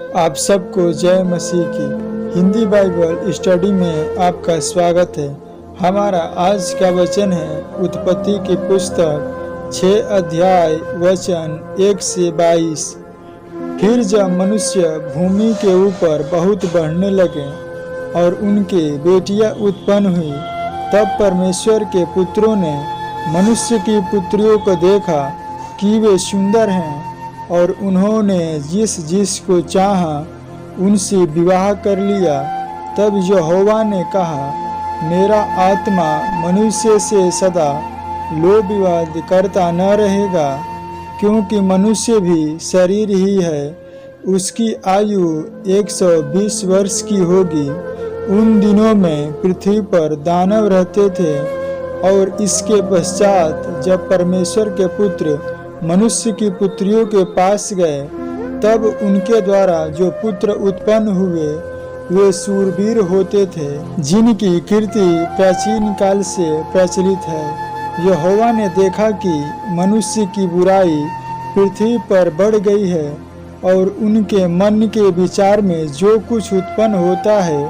आप सबको जय मसीह की हिंदी बाइबल स्टडी में आपका स्वागत है। हमारा आज का वचन है उत्पत्ति की पुस्तक 6 अध्याय वचन 1 से 22। फिर जब मनुष्य भूमि के ऊपर बहुत बढ़ने लगे और उनके बेटियां उत्पन्न हुई, तब परमेश्वर के पुत्रों ने मनुष्य की पुत्रियों को देखा कि वे सुंदर हैं, और उन्होंने जिस जिस को चाहा उनसे विवाह कर लिया। तब यहोवा ने कहा, मेरा आत्मा मनुष्य से सदा लोभ विवाद करता न रहेगा, क्योंकि मनुष्य भी शरीर ही है। उसकी आयु 120 वर्ष की होगी। उन दिनों में पृथ्वी पर दानव रहते थे। और इसके पश्चात जब परमेश्वर के पुत्र मनुष्य की पुत्रियों के पास गए, तब उनके द्वारा जो पुत्र उत्पन्न हुए वे शूरवीर होते थे, जिनकी कीर्ति प्राचीन काल से प्रचलित है। यहोवा ने देखा कि मनुष्य की बुराई पृथ्वी पर बढ़ गई है, और उनके मन के विचार में जो कुछ उत्पन्न होता है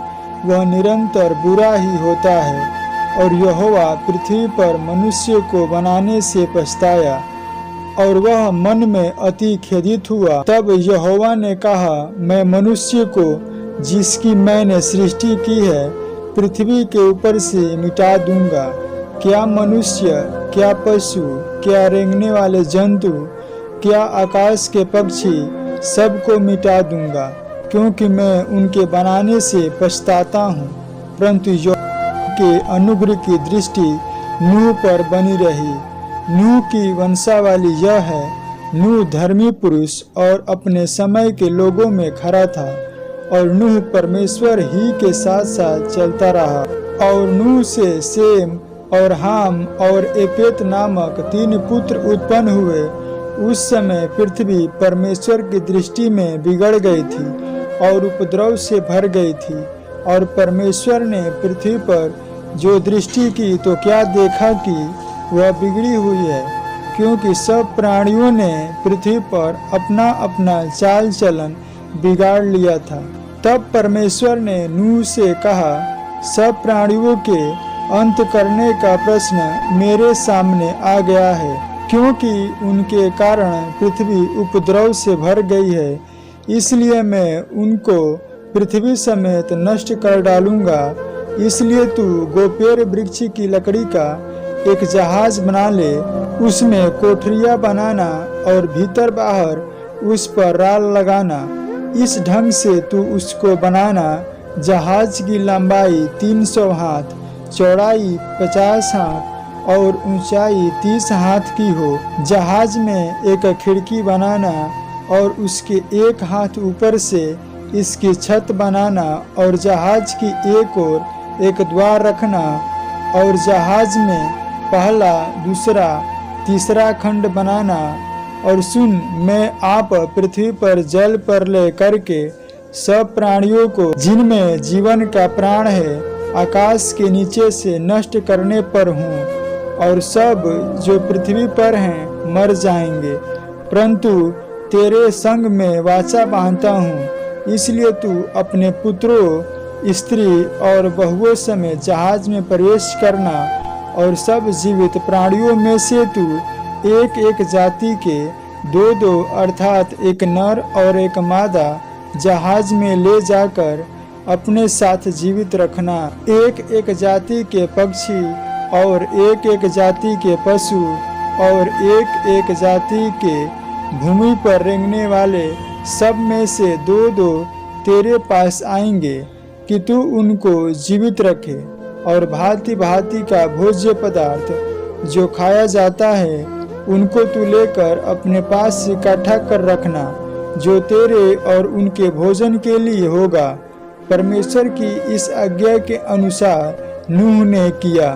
वह निरंतर बुरा ही होता है। और यहोवा पृथ्वी पर मनुष्य को बनाने से पछताया, और वह मन में अति खेदित हुआ। तब यहोवा ने कहा, मैं मनुष्य को जिसकी मैंने सृष्टि की है पृथ्वी के ऊपर से मिटा दूंगा। क्या मनुष्य, क्या पशु, क्या रेंगने वाले जंतु, क्या आकाश के पक्षी, सबको मिटा दूंगा, क्योंकि मैं उनके बनाने से पछताता हूँ। परंतु यहोवा के अनुग्रह की दृष्टि नूह पर बनी रही। नूह की वंशावली यह है, नूह धर्मी पुरुष और अपने समय के लोगों में खरा था, और नूह परमेश्वर ही के साथ साथ चलता रहा। और नूह से सेम और हाम और एपेत नामक 3 पुत्र उत्पन्न हुए। उस समय पृथ्वी परमेश्वर की दृष्टि में बिगड़ गई थी और उपद्रव से भर गई थी। और परमेश्वर ने पृथ्वी पर जो दृष्टि की तो क्या देखा कि वह बिगड़ी हुई है, क्योंकि सब प्राणियों ने पृथ्वी पर अपना अपना चाल चलन बिगाड़ लिया था। तब परमेश्वर ने नूह से कहा, सब प्राणियों के अंत करने का प्रश्न मेरे सामने आ गया है, क्योंकि उनके कारण पृथ्वी उपद्रव से भर गई है। इसलिए मैं उनको पृथ्वी समेत नष्ट कर डालूंगा। इसलिए तू गोपेर वृक्ष की लकड़ी का एक जहाज बना ले, उसमें कोठरियां बनाना और भीतर बाहर उस पर राल लगाना। इस ढंग से तू उसको बनाना, जहाज की लंबाई 300 हाथ, चौड़ाई 50 हाथ और ऊंचाई 30 हाथ की हो। जहाज में एक खिड़की बनाना और उसके एक हाथ ऊपर से इसकी छत बनाना, और जहाज की एक ओर एक द्वार रखना, और जहाज में पहला, दूसरा, तीसरा खंड बनाना। और सुन, मैं आप पृथ्वी पर जल प्रलय करके सब प्राणियों को जिनमें जीवन का प्राण है आकाश के नीचे से नष्ट करने पर हूँ, और सब जो पृथ्वी पर हैं मर जाएंगे। परंतु तेरे संग में वाचा बांधता हूँ, इसलिए तू अपने पुत्रों, स्त्री और बहुओं समेत जहाज में प्रवेश करना, और सब जीवित प्राणियों में से तू एक एक जाति के 2-2 अर्थात एक नर और एक मादा जहाज में ले जाकर अपने साथ जीवित रखना। एक एक जाति के पक्षी और एक एक जाति के पशु और एक एक जाति के भूमि पर रेंगने वाले सब में से 2-2 तेरे पास आएंगे, कि तू उनको जीवित रखे। और भांति भांति का भोज्य पदार्थ जो खाया जाता है उनको तू लेकर अपने पास से इकट्ठा कर रखना, जो तेरे और उनके भोजन के लिए होगा। परमेश्वर की इस आज्ञा के अनुसार नूह ने किया।